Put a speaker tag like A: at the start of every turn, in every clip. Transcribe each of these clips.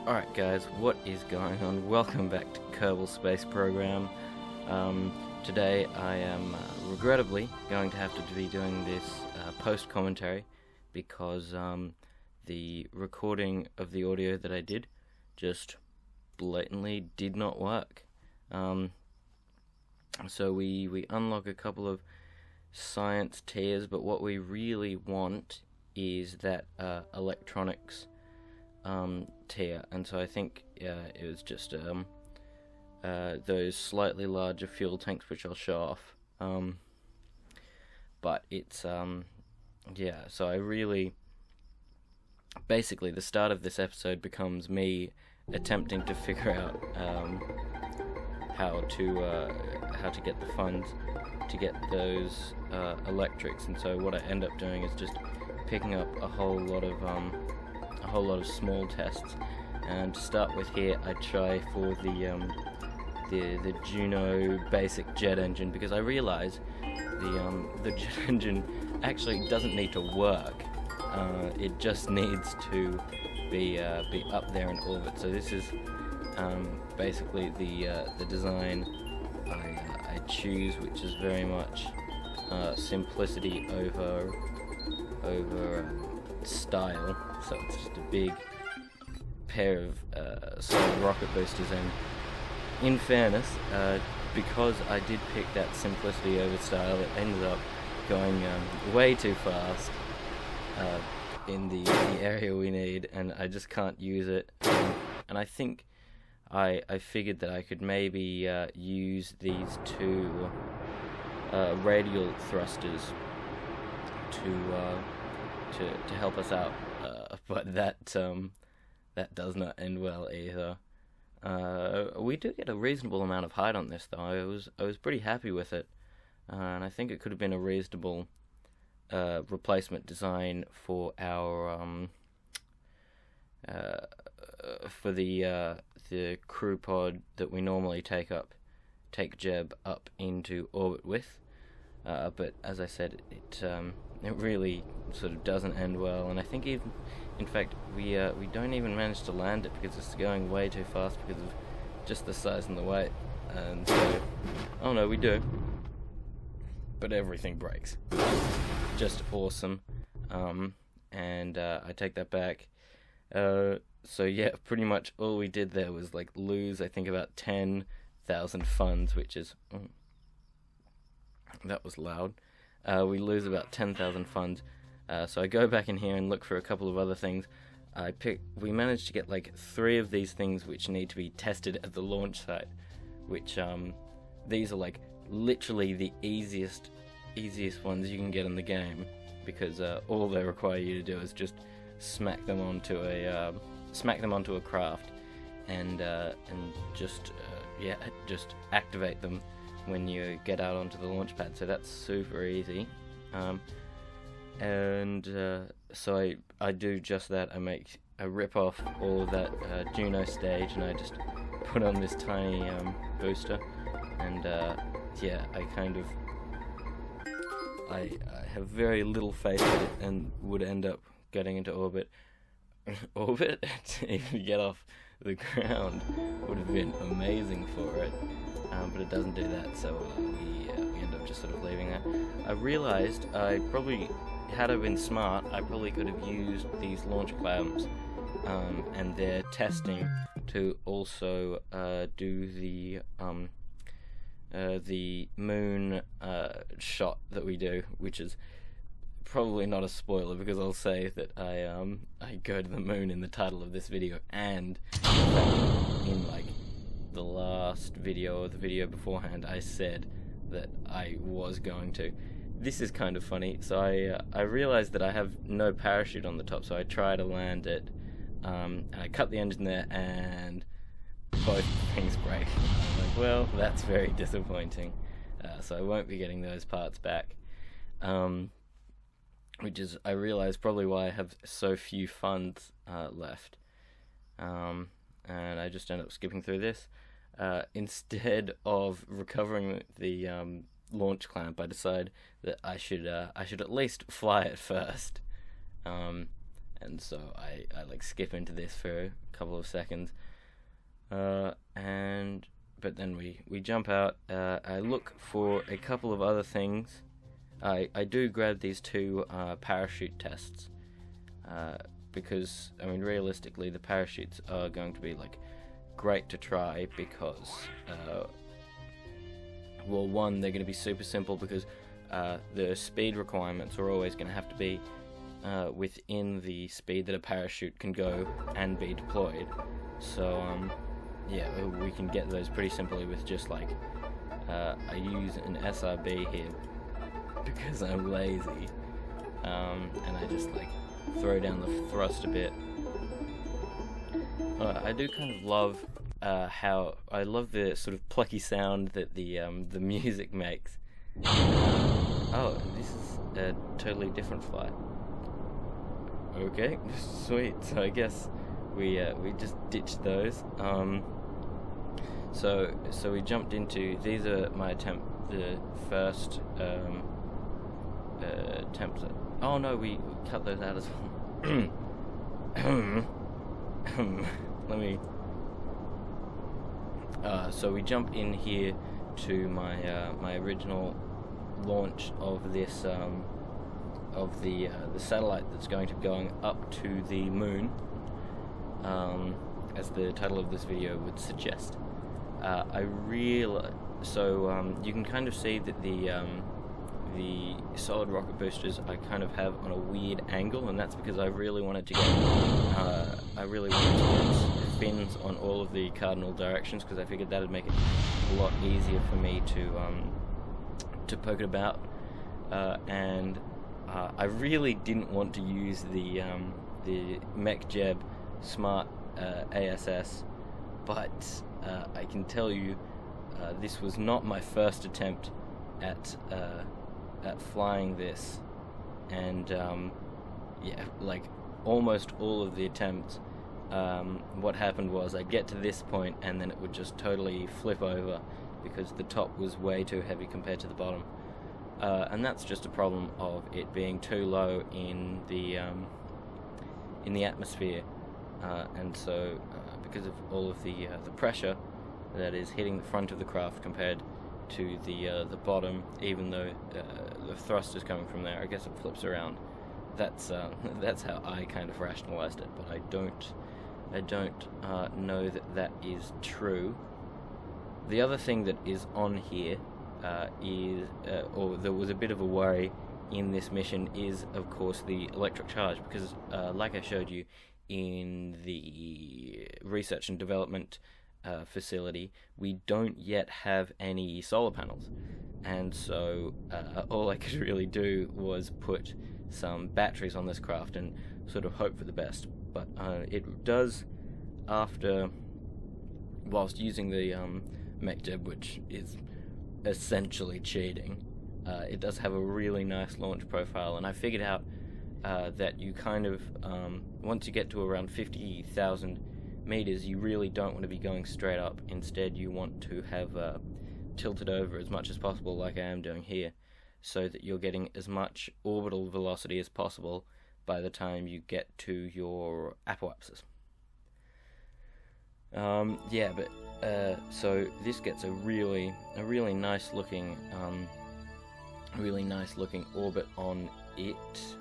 A: Alright guys, what is going on? Welcome back to Kerbal Space Program. Today I am regrettably going to have to be doing this post-commentary because the recording of the audio that I did just blatantly did not work. So we unlock a couple of science tiers, but what we really want is that electronics tier, and so I think it was just those slightly larger fuel tanks, which I'll show off. But it's so I really basically the start of this episode becomes me attempting to figure out how to get the funds to get those electrics, and so what I end up doing is just picking up a whole lot of small tests. And to start with here, I try for the Juno basic jet engine, because I realise the jet engine actually doesn't need to work. It just needs to be up there in orbit. So this is basically the design I choose, which is very much simplicity over style. So it's just a big pair of solid rocket boosters, and in fairness, because I did pick that simplicity over style, it ended up going way too fast in the area we need, and I just can't use it. And I think I figured that I could maybe use these two radial thrusters to help us out, but that does not end well either. We do get a reasonable amount of height on this, though. I was pretty happy with it, and I think it could have been a reasonable replacement design for our for the crew pod that we normally take Jeb up into orbit with. But as I said, it really sort of doesn't end well, and I think even, in fact, we don't even manage to land it because it's going way too fast because of just the size and the weight. And so, oh no, we do, but everything breaks. Just awesome. And I take that back. So yeah, pretty much all we did there was like lose, I think, about 10,000 funds, which is that was loud. We lose about 10,000 funds. So I go back in here and look for a couple of other things. We managed to get like 3 of these things which need to be tested at the launch site, which these are like literally the easiest ones you can get in the game, because all they require you to do is just smack them onto a craft and just activate them when you get out onto the launch pad. So that's super easy. So I do just that. I rip off all of that Juno stage, and I just put on this tiny booster, and I have very little faith that it and would end up getting into orbit. Orbit to even get off the ground would have been amazing for it, but it doesn't do that. So we end up just sort of leaving that. I realized had I been smart, I probably could have used these launch clamps and their testing to also do the moon shot that we do, which is probably not a spoiler, because I'll say that I go to the moon in the title of this video, and in like the last video or the video beforehand, I said that I was going to. This is kind of funny. So I realized that I have no parachute on the top, so I try to land it, and I cut the engine there, and both things break. I'm like, well, that's very disappointing. So I won't be getting those parts back. Which is, I realize, probably why I have so few funds left. And I just end up skipping through this. Instead of recovering the launch clamp, I decide that I should at least fly it first. and so I like skip into this for a couple of seconds, but then we jump out. I look for a couple of other things. I do grab these 2 parachute tests, because I mean realistically the parachutes are going to be like great to try because well, one, they're going to be super simple because the speed requirements are always going to have to be within the speed that a parachute can go and be deployed. So yeah, we can get those pretty simply with just like I use an SRB here because I'm lazy, and I just like throw down the thrust a bit. I do kind of love how I love the sort of plucky sound that the music makes. Oh, this is a totally different flight. Okay, sweet. So I guess we just ditched those. So we jumped into, these are my the first attempts. Oh no, we cut those out as well. Let me. So we jump in here to my original launch of this of the satellite that's going to be going up to the moon, as the title of this video would suggest. You can kind of see that the solid rocket boosters I kind of have on a weird angle, and that's because I really wanted to get fins on all of the cardinal directions, because I figured that would make it a lot easier for me to poke it about, and I really didn't want to use the MechJeb Smart ASS, but I can tell you this was not my first attempt at flying this, and yeah, like almost all of the attempts, what happened was I'd get to this point and then it would just totally flip over because the top was way too heavy compared to the bottom, and that's just a problem of it being too low in the atmosphere, and so because of all of the pressure that is hitting the front of the craft compared to the bottom, even though the thrust is coming from there, I guess it flips around. That's how I kind of rationalized it, but I don't know that is true. The other thing that is on here or there was a bit of a worry in this mission, is of course the electric charge, because like I showed you in the research and development facility, we don't yet have any solar panels, and so all I could really do was put some batteries on this craft and sort of hope for the best. But it does, whilst using the MechJeb, which is essentially cheating, it does have a really nice launch profile, and I figured out that you kind of, once you get to around 50,000 meters, you really don't want to be going straight up. Instead, you want to have tilted over as much as possible, like I am doing here, so that you're getting as much orbital velocity as possible by the time you get to your apoapsis. Yeah, but so this gets a really nice looking orbit on it,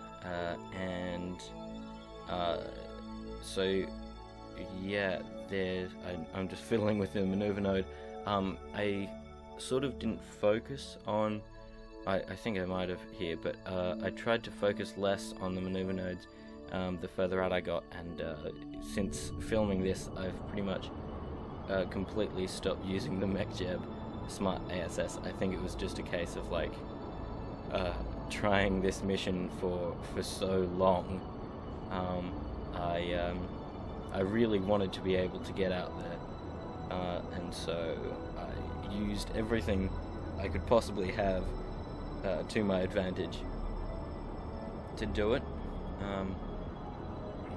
A: and so yeah, I'm just fiddling with the maneuver node. I sort of didn't focus on, I think I might have here, but I tried to focus less on the maneuver nodes the further out I got, and since filming this, I've pretty much completely stopped using the MechJeb Smart ASS. I think it was just a case of like trying this mission for so long. I really wanted to be able to get out there, and so I used everything I could possibly have to my advantage to do it.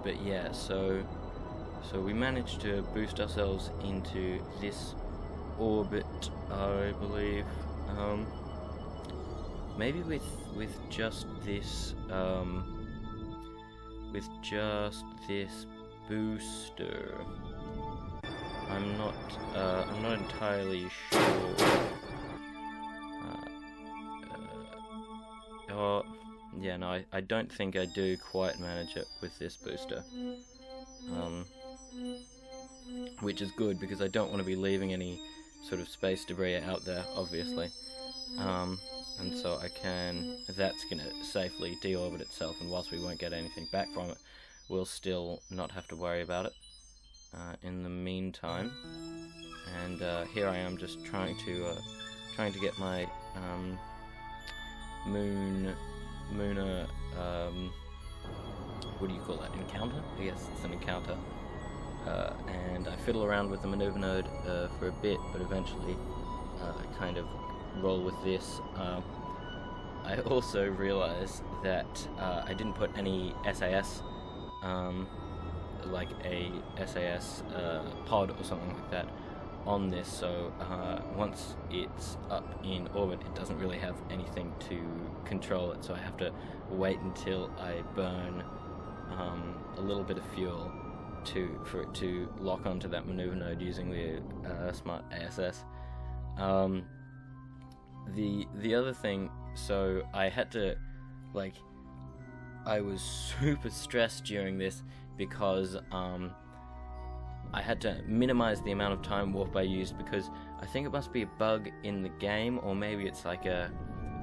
A: But yeah, so we managed to boost ourselves into this orbit, I believe. Maybe with just this with just this booster. I'm not entirely sure. Yeah, no, I don't think I do quite manage it with this booster. Which is good, because I don't want to be leaving any sort of space debris out there, obviously. And so that's going to safely deorbit itself, and whilst we won't get anything back from it, we'll still not have to worry about it in the meantime. And here I am just trying to get my Mooner, what do you call that, encounter? I guess it's an encounter. And I fiddle around with the maneuver node for a bit, but eventually I kind of roll with this. I also realized that I didn't put any SAS, like a SAS pod or something like that, on this, so once it's up in orbit, it doesn't really have anything to control it, so I have to wait until I burn a little bit of fuel for it to lock onto that maneuver node using the smart ASS. The other thing, so I had to, like, I was super stressed during this because I had to minimize the amount of time warp I used, because I think it must be a bug in the game, or maybe it's like a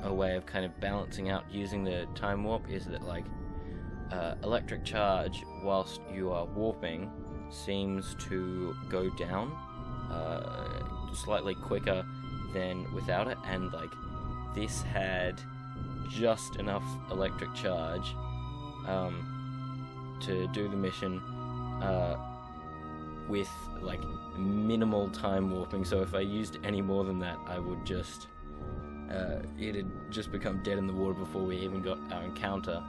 A: way of kind of balancing out using the time warp, is that like electric charge whilst you are warping seems to go down slightly quicker than without it, and like this had just enough electric charge to do the mission with like minimal time warping, so if I used any more than that, I would just it'd just become dead in the water before we even got our encounter.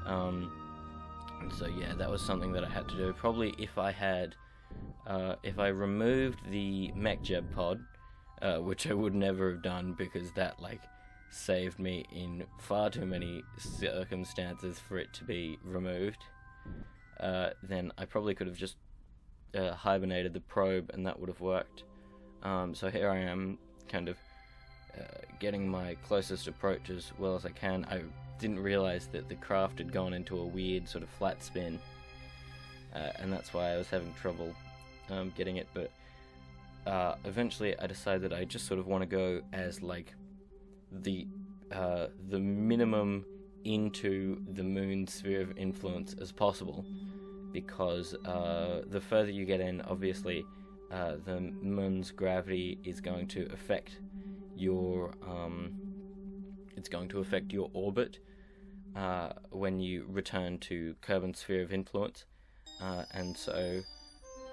A: And so yeah, that was something that I had to do. Probably if I removed the mech-jeb pod, which I would never have done, because that like saved me in far too many circumstances for it to be removed, then I probably could have just hibernated the probe, and that would have worked. So here I am, kind of getting my closest approach as well as I can. I didn't realize that the craft had gone into a weird sort of flat spin, and that's why I was having trouble getting it, but eventually I decided that I just sort of want to go as like the minimum into the moon's sphere of influence as possible, because the further you get in, obviously the moon's gravity is going to affect your orbit when you return to Kerbal sphere of influence, and so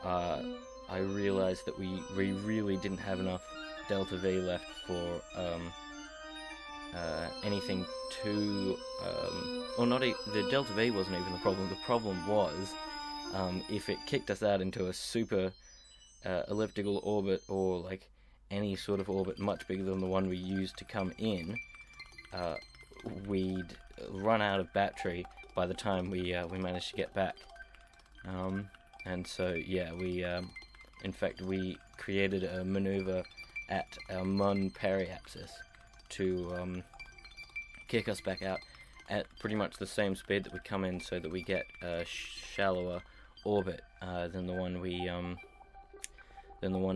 A: I realized that we really didn't have enough delta V left for anything too the delta V wasn't even the problem. The problem was if it kicked us out into a super elliptical orbit, or like any sort of orbit much bigger than the one we used to come in, we'd run out of battery by the time we managed to get back. And so yeah, we created a maneuver at our Mun periapsis to kick us back out at pretty much the same speed that we come in, so that we get a shallower orbit than the one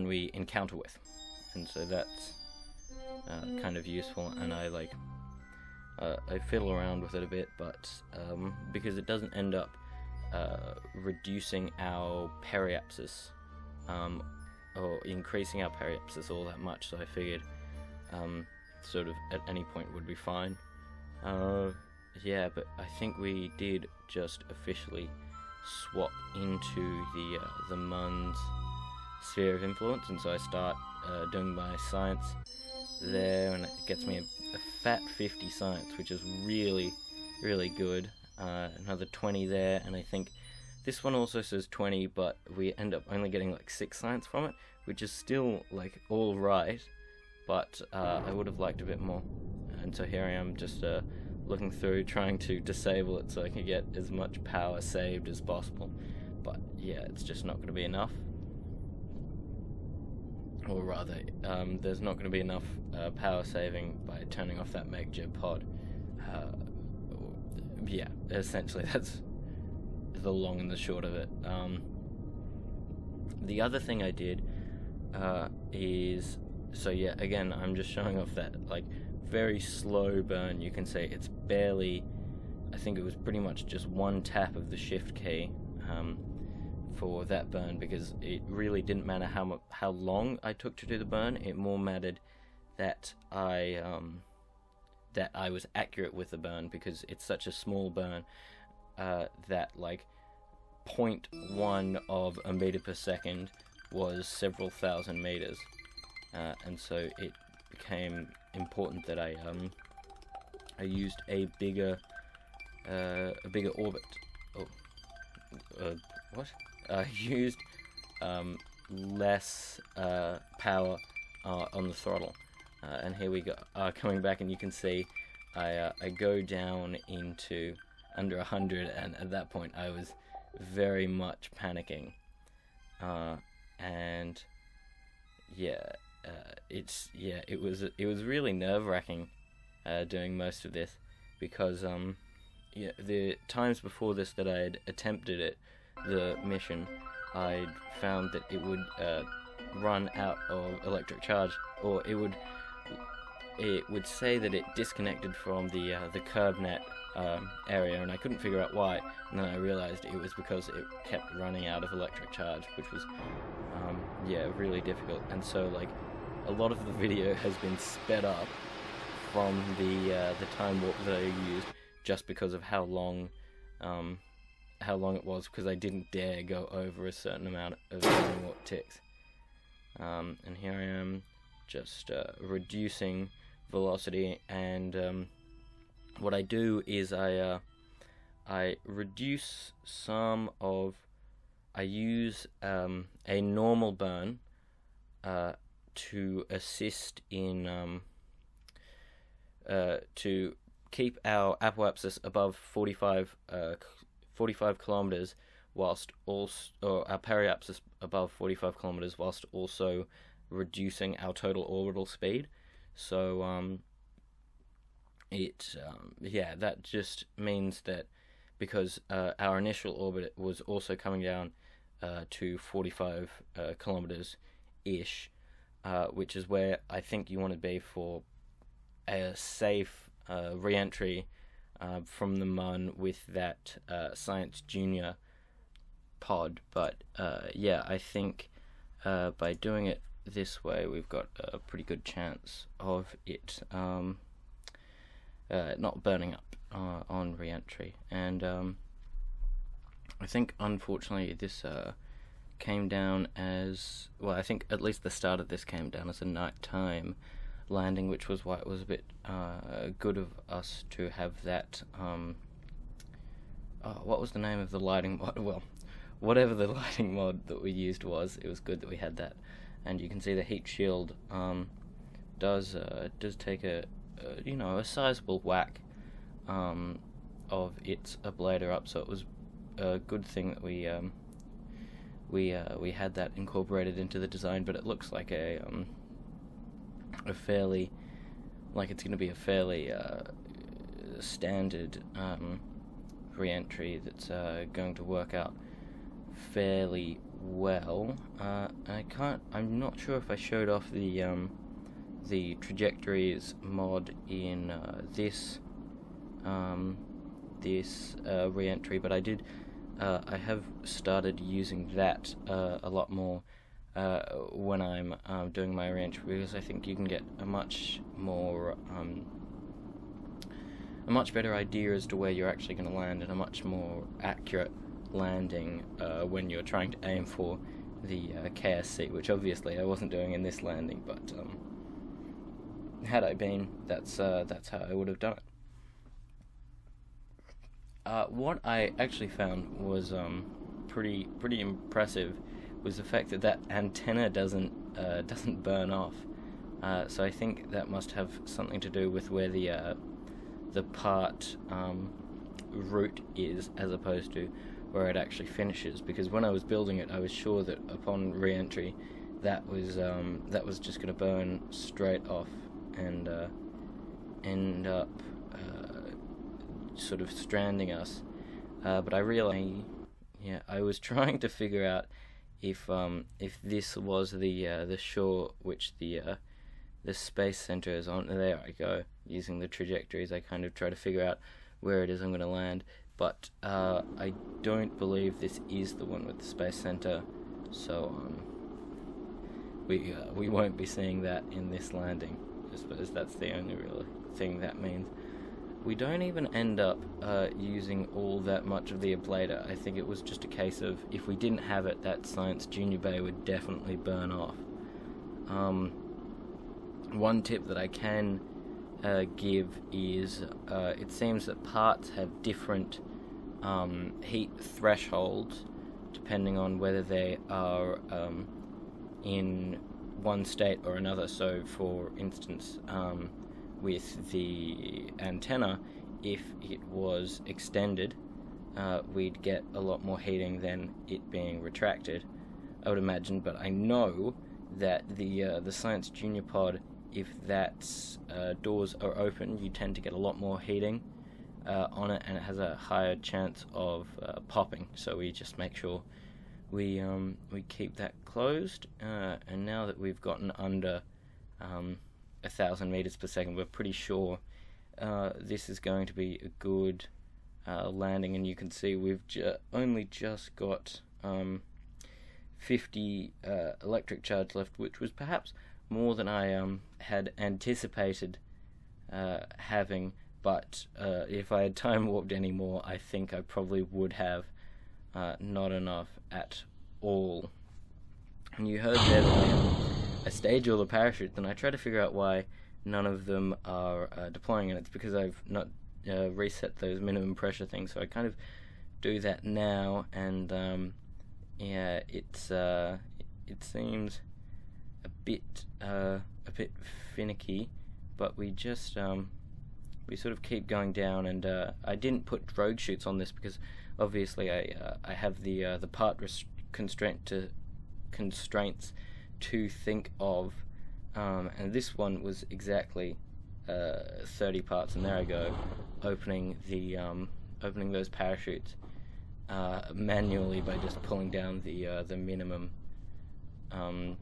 A: we encounter with. And so that's kind of useful, and I fiddle around with it a bit, but because it doesn't end up reducing our periapsis or increasing our periapsis all that much, so I figured sort of at any point would be fine. Yeah, but I think we did just officially swap into the Mun's sphere of influence, and so I start doing my science there, and it gets me a fat 50 science, which is really, really good. Another 20 there, and I think this one also says 20, but we end up only getting like 6 science from it, which is still like all right, but I would have liked a bit more. And so here I am, just looking through, trying to disable it so I can get as much power saved as possible. But yeah, it's just not going to be enough. Or rather, there's not going to be enough power saving by turning off that MechJeb pod. Yeah, essentially that's the long and the short of it. The other thing I did is, so yeah, again, I'm just showing off that like very slow burn. You can say it's barely, I think it was pretty much just one tap of the shift key for that burn, because it really didn't matter how long I took to do the burn. It more mattered that I was accurate with the burn, because it's such a small burn that like 0.1 of a meter per second was several thousand meters, and so it became important that I used a bigger orbit. What? I used less power on the throttle, and here we go. Coming back, and you can see I go down into under 100, and at that point I was very much panicking, and yeah, it was really nerve-wracking doing most of this, because the times before this that I had attempted it, the mission, I found that it would run out of electric charge, or it would say that it disconnected from the CurbNet area, and I couldn't figure out why. And then I realized it was because it kept running out of electric charge, which was really difficult. And so like a lot of the video has been sped up from the time warp that I used, just because of how long it was, because I didn't dare go over a certain amount of time warp ticks. And here I am, just reducing velocity, and what I do is I reduce some of, I use a normal burn to assist in to keep our apoapsis above 45 kilometers, whilst also, or our periapsis above 45 kilometers, whilst also reducing our total orbital speed. So that just means that because our initial orbit was also coming down to 45 kilometers ish, which is where I think you want to be for a safe re-entry from the Mun with that Science Junior pod. But I think by doing it this way, we've got a pretty good chance of it not burning up on re-entry. And I think, unfortunately, this came down as, well, I think at least the start of this came down as a nighttime landing, which was why it was a bit good of us to have that, what was the name of the lighting mod? Well, whatever the lighting mod that we used was, it was good that we had that. And you can see the heat shield does take a sizable whack of its ablator up, so it was a good thing that we had that incorporated into the design. But it looks like a fairly, like it's going to be a fairly standard re-entry that's going to work out fairly well. I'm not sure if I showed off the trajectories mod in this re-entry, but I did. I have started using that a lot more when I'm doing my re-entry, because I think you can get a much better idea as to where you're actually going to land, and a much more accurate landing when you're trying to aim for the KSC, which obviously I wasn't doing in this landing, but had I been, that's how I would have done it. What I actually found was pretty impressive was the fact that antenna doesn't burn off. So I think that must have something to do with where the the part route is, as opposed to where it actually finishes. Because when I was building it, I was sure that upon re-entry, that was just going to burn straight off and end up sort of stranding us. But I realized, I was trying to figure out if this was the shore which the space center is on. There I go, using the trajectories. I kind of try to figure out where it is I'm going to land. But I don't believe this is the one with the space center, so we won't be seeing that in this landing. I suppose that's the only real thing that means. We don't even end up using all that much of the ablator. I think it was just a case of, if we didn't have it, that Science Junior Bay would definitely burn off. One tip that I can give is, it seems that parts have different heat thresholds depending on whether they are in one state or another. So, for instance, with the antenna, if it was extended, we'd get a lot more heating than it being retracted, I would imagine. But I know that the Science Junior Pod, if that's doors are open, you tend to get a lot more heating on it, and it has a higher chance of popping. So we just make sure we keep that closed. And now that we've gotten under 1,000 meters per second, we're pretty sure this is going to be a good landing. And you can see we've only just got 50 electric charge left, which was perhaps more than I had anticipated having. But if I had time warped any more, I think I probably would have not enough at all. And you heard there that I stage all the parachutes, and I try to figure out why none of them are deploying, and it's because I've not reset those minimum pressure things. So I kind of do that now, and it seems a bit finicky, but we just we sort of keep going down. And I didn't put drogue chutes on this because obviously I have the part constraints to think of, and this one was exactly 30 parts, and there I go, opening those parachutes manually by just pulling down the minimum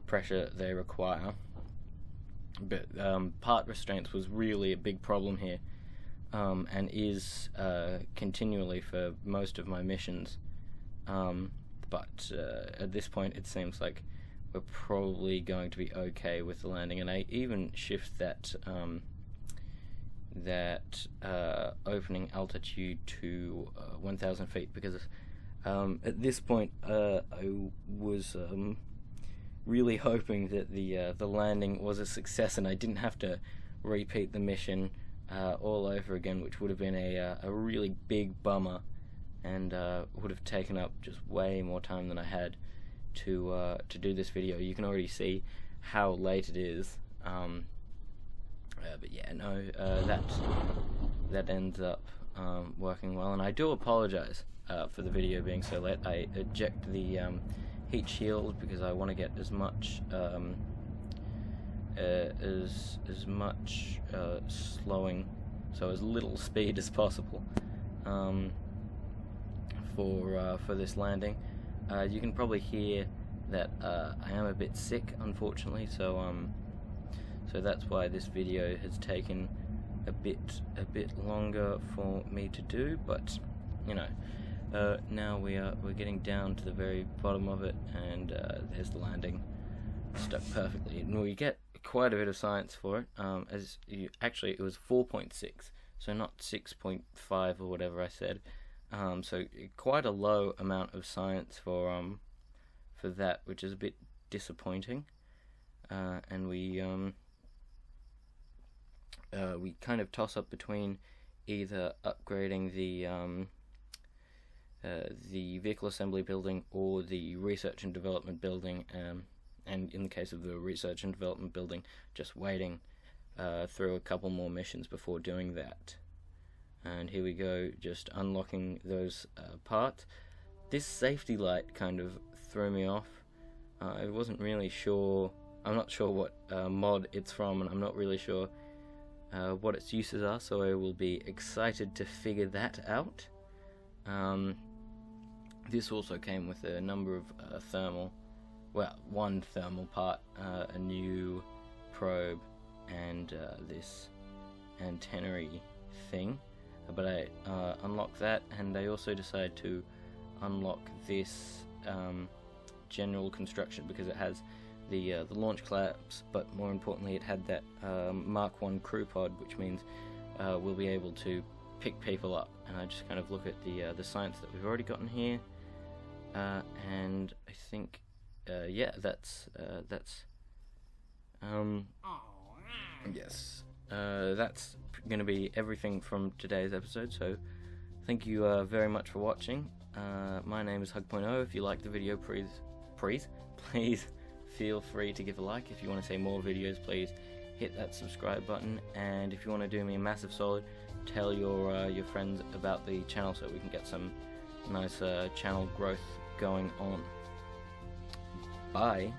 A: pressure they require. But part restraints was really a big problem here, and is continually for most of my missions. But at this point, it seems like we're probably going to be okay with the landing. And I even shift that opening altitude to 1,000 feet because at this point I was really hoping that the landing was a success and I didn't have to repeat the mission all over again, which would have been a really big bummer, and would have taken up just way more time than I had to do this video. You can already see how late it is, but yeah, no, that ends up working well, and I do apologize for the video being so late. I eject the heat shield because I want to get as much slowing, so as little speed as possible for this landing. You can probably hear that I am a bit sick, unfortunately, so that's why this video has taken a bit longer for me to do. But you know, now we're getting down to the very bottom of it, and there's the landing, stuck perfectly. And we get quite a bit of science for it. Actually, it was 4.6, so not 6.5 or whatever I said. So quite a low amount of science for that, which is a bit disappointing. And we kind of toss up between either upgrading the vehicle assembly building or the research and development building, and in the case of the research and development building, just waiting through a couple more missions before doing that. And here we go, just unlocking those parts. This safety light kind of threw me off. I wasn't really sure. I'm not sure what mod it's from, and I'm not really sure what its uses are, so I will be excited to figure that out. This also came with a number of one thermal part, a new probe, and this antennary thing. But I unlocked that, and I also decided to unlock this general construction because it has the launch clamps, but more importantly it had that Mark 1 crew pod, which means we'll be able to pick people up. And I just kind of look at the science that we've already gotten here, and I think that's going to be everything from today's episode. So thank you very much for watching. My name is Hug.0. If you like the video, please feel free to give a like. If you want to see more videos, please hit that subscribe button. And if you want to do me a massive solid, tell your friends about the channel so we can get some nice channel growth going on. Bye.